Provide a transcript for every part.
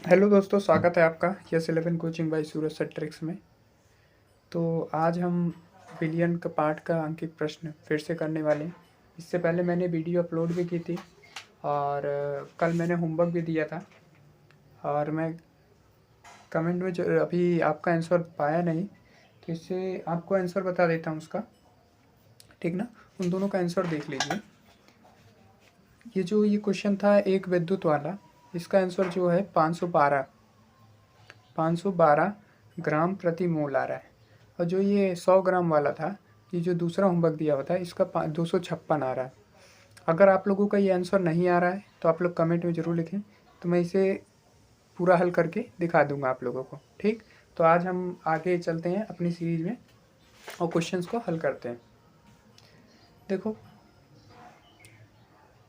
Hello दोस्तों, स्वागत है आपका यस 11 कोचिंग बाय सूरज सर ट्रिक्स में। तो आज हम बिलियन का पार्ट का अंकित प्रश्न फिर से करने वाले हैं। इससे पहले मैंने वीडियो अपलोड भी की थी और कल मैंने होमवर्क भी दिया था। और मैं कमेंट में जो अभी आपका आंसर पाया नहीं, तो इससे आपको आंसर बता देता हूँ उसका, ठीक ना। उन दोनों का आंसर देख लीजिए। ये क्वेश्चन था एक विद्युत वाला, इसका आंसर जो है 512 ग्राम प्रति मोल आ रहा है। और जो ये 100 ग्राम वाला था, ये जो दूसरा होमवर्क दिया हुआ था, इसका 256 आ रहा है। अगर आप लोगों का ये आंसर नहीं आ रहा है तो आप लोग कमेंट में ज़रूर लिखें, तो मैं इसे पूरा हल करके दिखा दूंगा आप लोगों को, ठीक। तो आज हम आगे चलते हैं अपनी सीरीज में और क्वेश्चंस को हल करते हैं। देखो,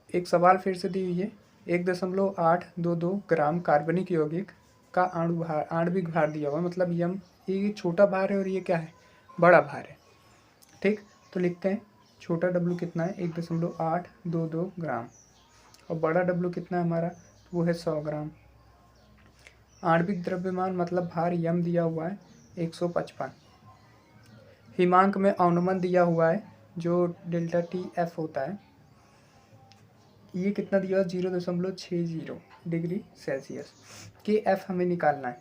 एक सवाल फिर से दी हुई है। 1.822 ग्राम कार्बनिक यौगिक का आणविक भार दिया हुआ, मतलब यम। ये छोटा भार है और ये क्या है, बड़ा भार है, ठीक। तो लिखते हैं छोटा डब्लू कितना है, 1.822 ग्राम, और बड़ा डब्लू कितना है हमारा, वो है 100 ग्राम। आणविक द्रव्यमान मतलब भार यम दिया हुआ है 155। हिमांक में अवनमन दिया हुआ है जो डेल्टा टी एफ होता है, ये कितना दिया, 0.60 डिग्री सेल्सियस। के एफ हमें निकालना है,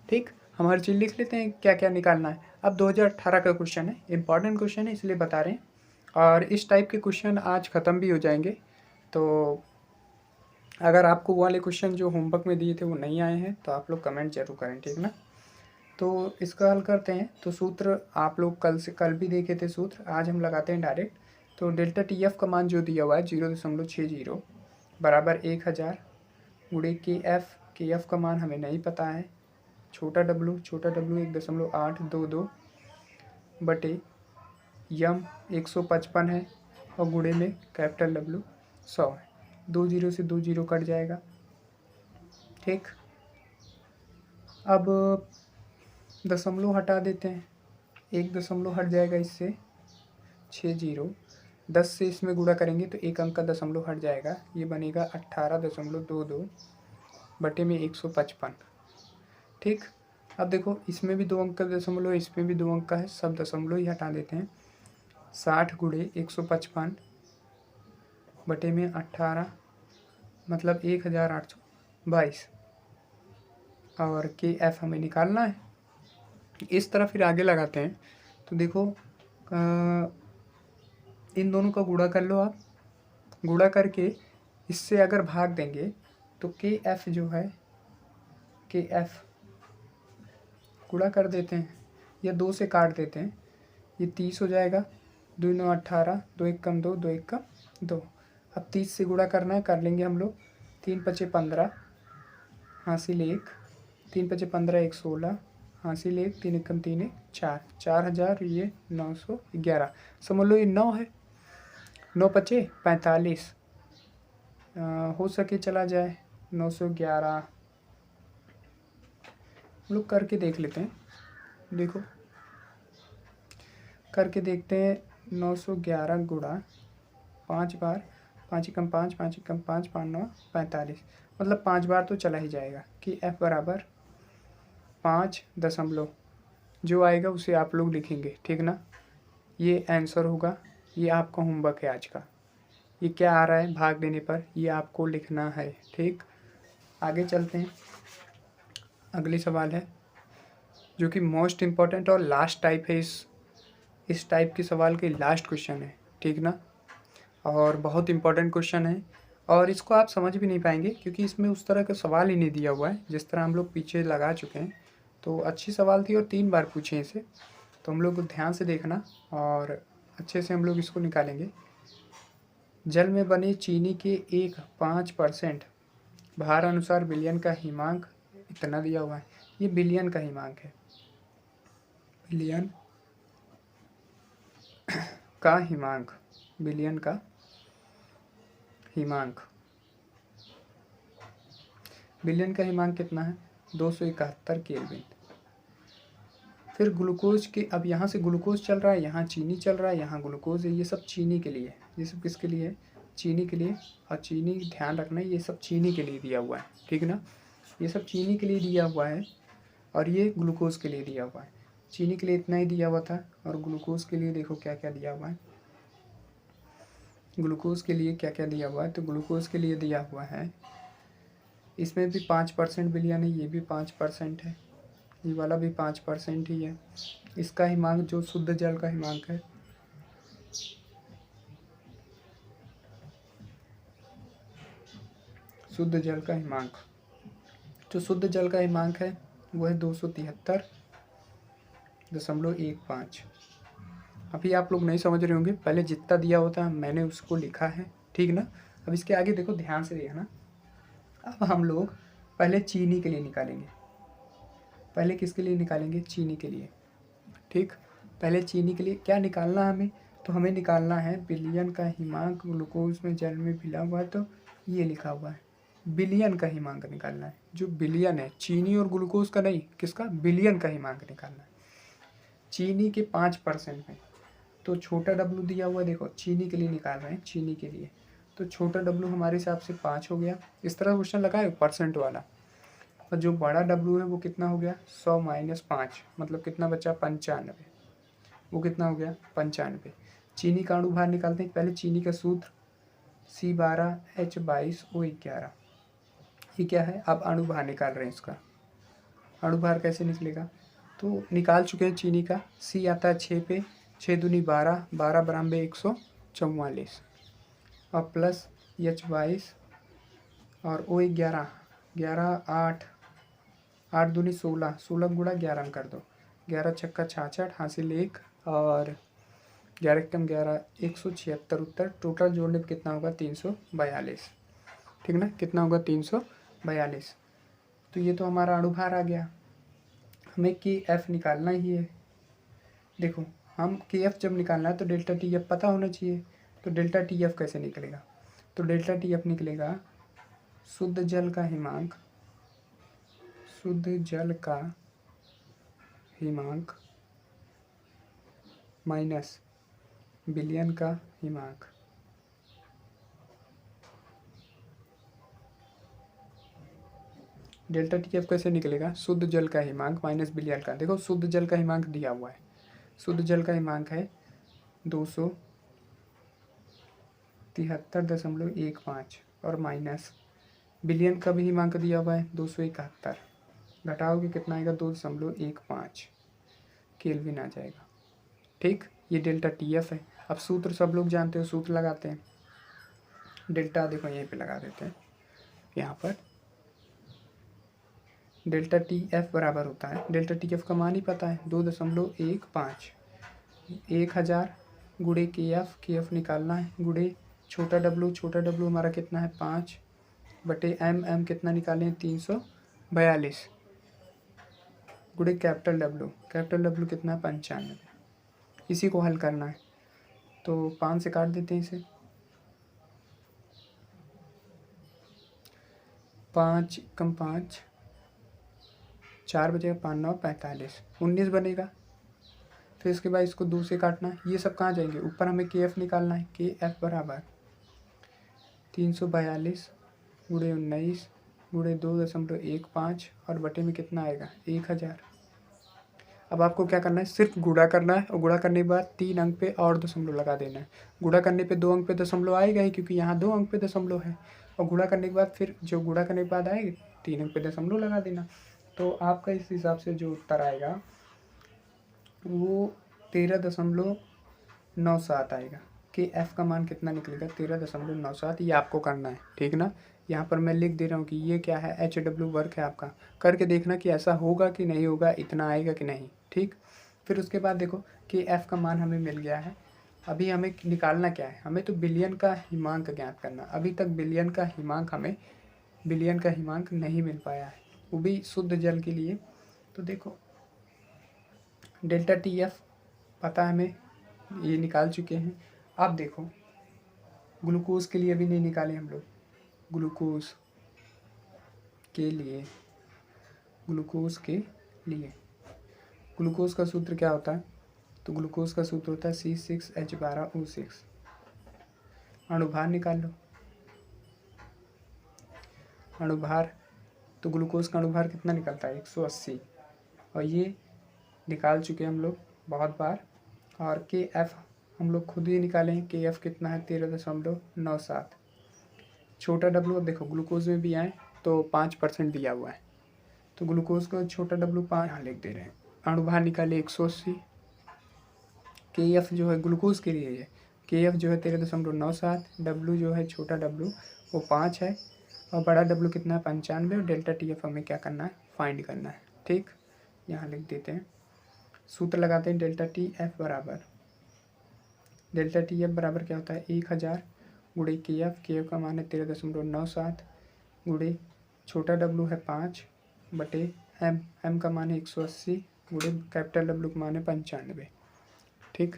ठीक। हम हर चीज़ लिख लेते हैं क्या क्या निकालना है। अब 2018 का क्वेश्चन है, इंपॉर्टेंट क्वेश्चन है इसलिए बता रहे हैं। और इस टाइप के क्वेश्चन आज ख़त्म भी हो जाएंगे। तो अगर आपको वो वाले क्वेश्चन जो होमवर्क में दिए थे वो नहीं आए हैं तो आप लोग कमेंट जरूर करें, ठीक ना। तो इसका हल करते हैं। तो सूत्र आप लोग कल भी देखे थे सूत्र, आज हम लगाते हैं डायरेक्ट। तो डेल्टा टी एफ का मान जो दिया हुआ है 0.60 बराबर 1000 गुणे के एफ का मान हमें नहीं पता है। छोटा डब्लू 1.822 बटे यम 155 है, और गुणे में कैपिटल डब्लू 100 है। 2 जीरो से 2 जीरो कट जाएगा, ठीक। अब दशमलव हटा देते हैं, 1 दशमलव हट जाएगा इससे, 6 जीरो। 10 से इसमें गुणा करेंगे तो एक अंक का दशमलव हट जाएगा, ये बनेगा 18.22 बटे में 155, ठीक। अब देखो, इसमें भी 2 अंक का दशमलव, इसमें भी 2 अंक का है, सब दशमलव ही हटा देते हैं। 60 गुणे 155 बटे में 18 मतलब 1822, और के एफ हमें निकालना है। इस तरह फिर आगे लगाते हैं। तो देखो, इन दोनों का गुणा कर लो आप, गुणा करके इससे अगर भाग देंगे तो के एफ जो है, के एफ गुणा कर देते हैं या 2 से काट देते हैं, ये 30 हो जाएगा। 2 9 18, 2 1 कम 2, 2 1 कम 2। अब 30 से गुणा करना है, कर लेंगे हम लोग। 3 पचे 15 हासिल 1, 3 पचे 15 1 16 हासिल 1, 3 1 कम 3 1 4, 4000, ये 911। समझ लो ये 9 है, 9 पचे 45, हो सके चला जाए 911। हम लोग करके देख लेते हैं। देखो, करके देखते हैं। 911 गुणा 5 बार, 5 एकम 5, 5 एकम 5, 5 9 45, मतलब 5 बार तो चला ही जाएगा। कि एफ बराबर 5 दशमलव, जो आएगा उसे आप लोग लिखेंगे, ठीक ना। ये आंसर होगा, ये आपका होमवर्क है आज का। ये क्या आ रहा है भाग देने पर, ये आपको लिखना है, ठीक। आगे चलते हैं। अगली सवाल है जो कि मोस्ट इम्पॉर्टेंट और लास्ट टाइप है, इस टाइप के सवाल के लास्ट क्वेश्चन है, ठीक ना। और बहुत इंपॉर्टेंट क्वेश्चन है, और इसको आप समझ भी नहीं पाएंगे क्योंकि इसमें उस तरह का सवाल ही नहीं दिया हुआ है जिस तरह हम लोग पीछे लगा चुके हैं। तो अच्छी सवाल थी और 3 बार पूछे इसे, तो हम लोग ध्यान से देखना और अच्छे से हम लोग इसको निकालेंगे। जल में बने चीनी के 5% भार अनुसार बिलियन का हिमांक इतना दिया हुआ है। ये बिलियन का हिमांक है, बिलियन का हिमांक, बिलियन का हिमांक। बिलियन का हिमांक कितना है, 271 केल्विन। फिर ग्लूकोज के, अब यहाँ से ग्लूकोज चल रहा है, यहाँ चीनी चल रहा है, यहाँ ग्लूकोज है, ये सब चीनी के लिए है। ये सब किसके लिए है, चीनी के लिए, और चीनी ध्यान रखना ये सब चीनी के लिए दिया हुआ है, ठीक ना। ये सब चीनी के लिए दिया हुआ है और ये ग्लूकोज़ के लिए दिया हुआ है। चीनी के लिए इतना ही दिया हुआ था और ग्लूकोज़ के लिए देखो क्या क्या दिया हुआ है। ग्लूकोज़ के लिए क्या क्या दिया हुआ है, तो ग्लूकोज़ के लिए दिया हुआ है, इसमें भी 5% विलयन है, ये भी 5% है, ये वाला भी 5% ही है। इसका हिमांक जो शुद्ध जल का हिमांक है, शुद्ध जल का हिमांक, जो शुद्ध जल का हिमांक है वो है 273.15। अभी आप लोग नहीं समझ रहे होंगे, पहले जितना दिया होता है मैंने उसको लिखा है, ठीक ना। अब इसके आगे देखो, ध्यान से देखना। अब हम लोग पहले चीनी के लिए निकालेंगे। पहले किसके लिए निकालेंगे? चीनी के लिए, ठीक। पहले चीनी के लिए क्या निकालना है हमें? तो हमें निकालना है विलयन का हिमांक, ग्लूकोज में जल में मिला हुआ है तो ये लिखा हुआ है, विलयन का हिमांक निकालना है। जो विलयन है, चीनी और ग्लूकोज का नहीं, किसका? विलयन का हिमांक निकालना है। चीनी के 5% में, तो छोटा डब्लू दिया हुआ है, देखो चीनी के लिए निकाल रहे हैं, चीनी के लिए, तो छोटा डब्लू हमारे हिसाब से 5 हो गया। इस तरह क्वेश्चन लगाए परसेंट वाला। और जो बड़ा डब्लू है वो कितना हो गया? 100 - 5, मतलब कितना बचा? 95। वो कितना हो गया? 95। चीनी का अणु भार निकालते हैं। पहले चीनी का सूत्र C12H22O11। ये क्या है? अब अणु भार निकाल रहे हैं इसका। अणु भार कैसे निकलेगा? तो निकाल चुके हैं चीनी का। C आता है 6 पे, 6 दूनी 12, 12 बराबर 144, और प्लस H22 और O11, 11, 8, 8 दूनी 16, 16 गुणा 11 में कर दो, 11 छक्का 66, हासिल 1, और 11 कम 11, 176 उत्तर। टोटल जोड़ने पर कितना होगा? 342, ठीक ना। कितना होगा? 342। तो ये तो हमारा अणुभार आ गया। हमें KF निकालना ही है। देखो, हम KF जब निकालना है तो डेल्टा TF पता होना चाहिए। तो डेल्टा TF कैसे निकलेगा? तो डेल्टा TF निकलेगा शुद्ध जल का हिमांक, शुद्ध जल का हिमांक माइनस विलयन का हिमांक। डेल्टा TF कैसे निकलेगा? शुद्ध जल का हिमांक माइनस विलयन का। देखो, शुद्ध जल का हिमांक दिया हुआ है, शुद्ध जल का हिमांक है 273.15 और माइनस विलयन का भी हिमांक दिया हुआ है 271। घटाओगे कितना आएगा? 2.15 केल्विन आ जाएगा, ठीक। ये डेल्टा TF है। अब सूत्र सब लोग जानते हो, सूत्र लगाते हैं। डेल्टा देखो यहीं पे लगा देते हैं, यहाँ पर डेल्टा TF बराबर होता है, डेल्टा TF का मान ही पता है 2.15, 1000 गुड़े KF निकालना है, गुड़े छोटा डब्लू हमारा कितना है? 5 बटे M कितना निकालें? 342, गुड़े कैपिटल डब्लू कितना है? 95। इसी को हल करना है, तो 5 से काट देते हैं इसे। 5 कम 5, 4 बचेगा, 5 9 45, 19 बनेगा। फिर इसके बाद इसको 2 से काटना है। ये सब कहाँ जाएंगे? ऊपर हमें KF निकालना है। KF बराबर 342 गुड़े 19 गुड़े 2.15 और बटे में कितना आएगा? 1000। अब आपको क्या करना है? सिर्फ गुणा करना है, और गुणा करने के बाद 3 अंक पे और दशमलव लगा देना है। गुणा करने पे 2 अंक पे दशमलव आएगा ही, क्योंकि यहाँ 2 अंक पे दशमलव है। और गुणा करने के बाद फिर जो गुणा करने के बाद आएगी 3 अंक पे दशमलव लगा देना। तो आपका इस हिसाब से जो उत्तर आएगा वो 13.97 आएगा। KF का मान कितना निकलेगा? 13.97। ये आपको करना है, ठीक ना। यहाँ पर मैं लिख दे रहा हूँ कि ये क्या है? HW वर्क है आपका। करके देखना कि ऐसा होगा कि नहीं होगा, इतना आएगा कि नहीं, ठीक। फिर उसके बाद देखो KF का मान हमें मिल गया है। अभी हमें निकालना क्या है? हमें तो विलयन का हिमांक ज्ञात करना। अभी तक विलयन का हिमांक नहीं मिल पाया है, वो भी शुद्ध जल के लिए। तो देखो, डेल्टा TF पता है हमें, ये निकाल चुके हैं। अब देखो, ग्लूकोज के लिए अभी नहीं निकाले हम लोग। ग्लूकोज के लिए ग्लूकोज का सूत्र क्या होता है? तो ग्लूकोज का सूत्र होता है C6H12O6। अणुभार निकाल लो। अणुभार तो ग्लूकोज का अणुभार कितना निकलता है 180, और ये निकाल चुके हम लोग बहुत बार। और के एफ हम लोग खुद ही निकालें, के एफ कितना है 13.97। छोटा डब्लू अब देखो ग्लूकोज में भी आए तो 5% दिया हुआ है, तो ग्लूकोज का छोटा डब्लू 5 यहाँ लिख दे रहे हैं। अणुभार निकाले 180, के एफ जो है ग्लूकोज के लिए है, के एफ जो है 13.97, डब्लू जो है छोटा डब्लू वो 5 है, और बड़ा डब्लू कितना है 95, और डेल्टा टी एफ हमें क्या करना है फाइंड करना है। ठीक, यहाँ लिख देते हैं, सूत्र लगाते हैं। डेल्टा टी एफ बराबर क्या होता है 1000 गुड़े के एफ का मान है 13.97 गुड़े छोटा डब्लू है 5 बटे एम का मान है 180 गुड़े कैपिटल डब्लू का मान है 95। ठीक,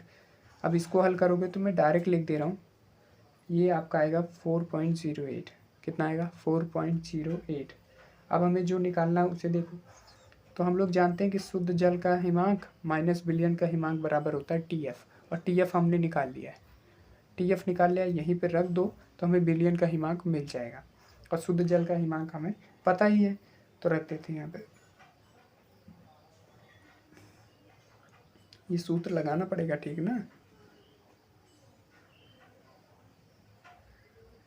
अब इसको हल करोगे तो मैं डायरेक्ट लिख दे रहा हूँ, ये आपका आएगा 4.08। कितना आएगा 4.08। अब हमें जो निकालना है उसे देखो, तो हम लोग जानते हैं कि शुद्ध जल का हिमांक माइनस बिलियन का हिमांक बराबर होता है टी एफ, और टी एफ हमने निकाल लिया है। टी एफ निकाल लिया, यहीं पे रख दो तो हमें बिलियन का हिमांक मिल जाएगा, और शुद्ध जल का हिमांक हमें पता ही है तो रख देते हैं यहाँ पे। ये सूत्र लगाना पड़ेगा, ठीक ना।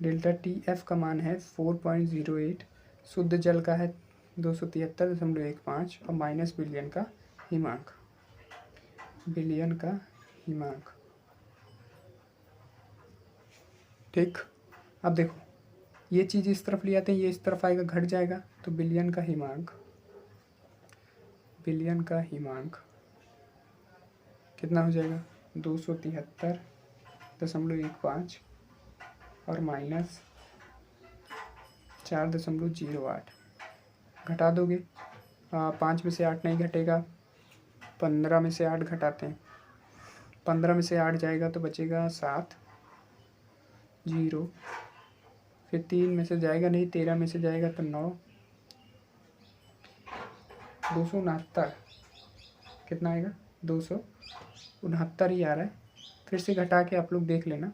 डेल्टा टी एफ का मान है 4.08, शुद्ध जल का है 273.15, और माइनस बिलियन का हिमांक, ठीक। अब देखो ये चीज़ इस तरफ ले आते हैं, ये इस तरफ आएगा घट जाएगा, तो बिलियन का हिमांक कितना हो जाएगा 273.15 और माइनस 4.08। घटा दोगे 5 में से 8 नहीं घटेगा, 15 में से 8 घटाते हैं, 15 में से 8 जाएगा तो बचेगा 7 0, फिर 3 में से जाएगा नहीं, 13 में से जाएगा तो 9, 269 कितना आएगा 269 ही आ रहा है। फिर से घटा के आप लोग देख लेना,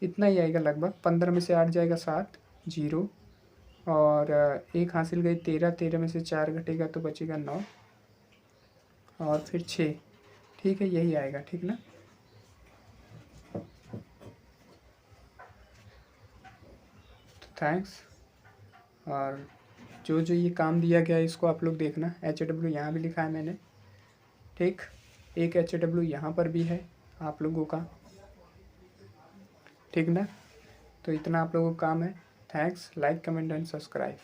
इतना ही आएगा लगभग। 15 में से 8 जाएगा 7 0, और 1 हासिल गई 13, 13 में से 4 घटेगा तो बचेगा 9, और फिर 6। ठीक है, यही आएगा, ठीक ना। तो थैंक्स, और जो जो ये काम दिया गया है इसको आप लोग देखना। HW यहाँ भी लिखा है मैंने, ठीक, एक HW यहाँ पर भी है आप लोगों का, ठीक ना। तो इतना आप लोगों का काम है। Thanks, like comment and subscribe.